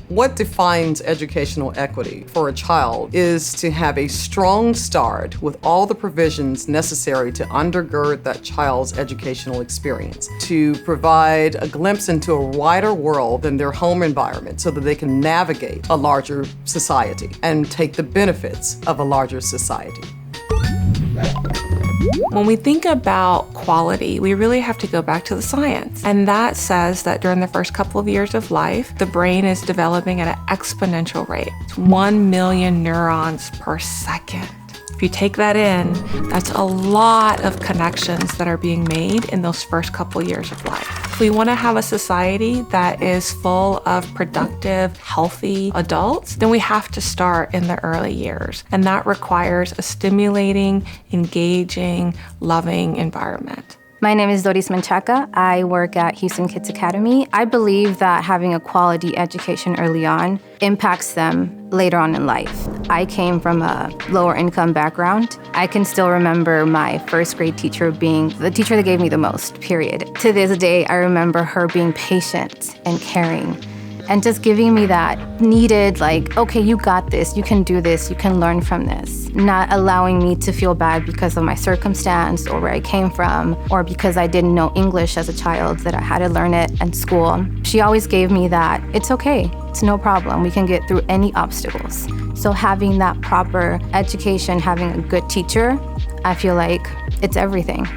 What defines educational equity for a child is to have a strong start with all the provisions necessary to undergird that child's educational experience, to provide a glimpse into a wider world than their home environment so that they can navigate a larger society and take the benefits of a larger society. When we think about quality, we really have to go back to the science. And that says that during the first couple of years of life, the brain is developing at an exponential rate. It's 1 million neurons per second. If you take that in, that's a lot of connections that are being made in those first couple years of life. If we want to have a society that is full of productive, healthy adults, then we have to start in the early years. And that requires a stimulating, engaging, loving environment. My name is Doris Menchaca. I work at Houston Kids Academy. I believe that having a quality education early on impacts them later on in life. I came from a lower income background. I can still remember my first grade teacher being the teacher that gave me the most, period. To this day, I remember her being patient and caring and just giving me that needed, like, okay, you got this, you can do this, you can learn from this. Not allowing me to feel bad because of my circumstance or where I came from, or because I didn't know English as a child, that I had to learn it in school. She always gave me that, it's okay, it's no problem, we can get through any obstacles. So having that proper education, having a good teacher, I feel like it's everything.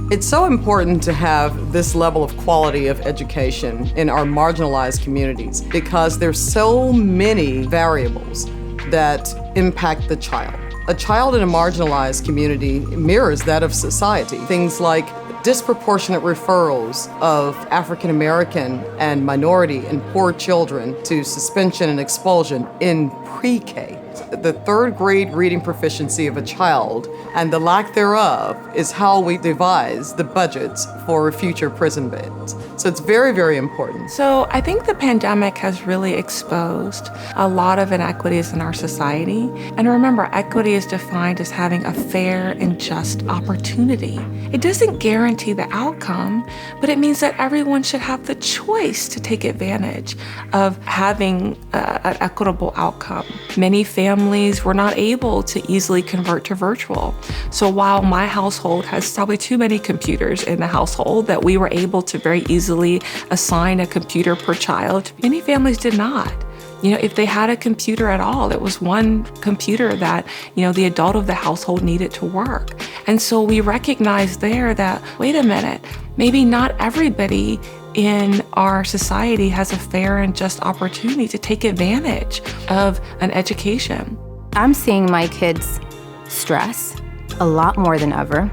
It's so important to have this level of quality of education in our marginalized communities because there's so many variables that impact the child. A child in a marginalized community mirrors that of society. Things like disproportionate referrals of African American and minority and poor children to suspension and expulsion in pre-K. The third grade reading proficiency of a child and the lack thereof is how we devise the budgets for future prison beds. So it's very, very important. So I think the pandemic has really exposed a lot of inequities in our society. And remember, equity is defined as having a fair and just opportunity. It doesn't guarantee the outcome, but it means that everyone should have the choice to take advantage of having an equitable outcome. Many families were not able to easily convert to virtual. So while my household has probably too many computers in the household that we were able to very easily assign a computer per child, many families did not. You know, if they had a computer at all, it was one computer that, the adult of the household needed to work. And so we recognized there that, wait a minute, maybe not everybody in our society has a fair and just opportunity to take advantage of an education. I'm seeing my kids stress a lot more than ever.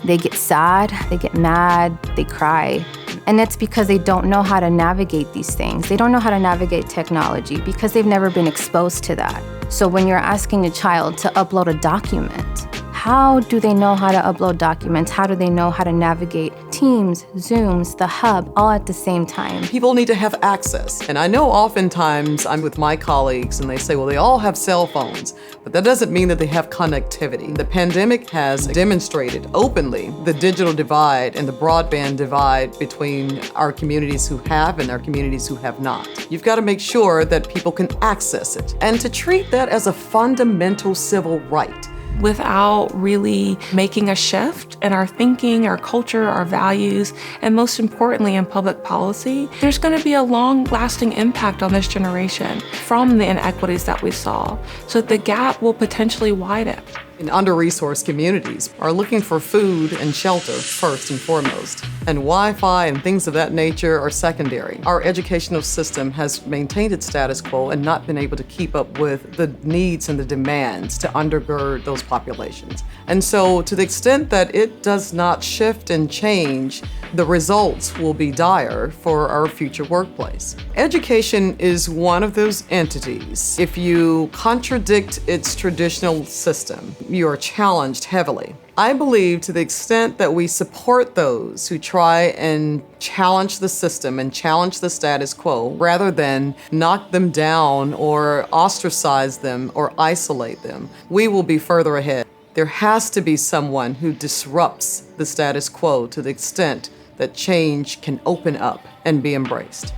They get sad, they get mad, they cry. And it's because they don't know how to navigate these things. They don't know how to navigate technology because they've never been exposed to that. So when you're asking a child to upload a document, how do they know how to upload documents? How do they know how to navigate Teams, Zooms, the hub, all at the same time? People need to have access. And I know oftentimes I'm with my colleagues and they say, well, they all have cell phones, but that doesn't mean that they have connectivity. The pandemic has demonstrated openly the digital divide and the broadband divide between our communities who have and our communities who have not. You've got to make sure that people can access it and to treat that as a fundamental civil right. Without really making a shift in our thinking, our culture, our values, and most importantly in public policy, there's going to be a long-lasting impact on this generation from the inequities that we saw. So the gap will potentially widen. In under-resourced communities are looking for food and shelter first and foremost, and Wi-Fi and things of that nature are secondary. Our educational system has maintained its status quo and not been able to keep up with the needs and the demands to undergird those populations. And so to the extent that it does not shift and change, the results will be dire for our future workplace. Education is one of those entities. If you contradict its traditional system, you are challenged heavily. I believe to the extent that we support those who try and challenge the system and challenge the status quo rather than knock them down or ostracize them or isolate them, we will be further ahead. There has to be someone who disrupts the status quo to the extent that change can open up and be embraced.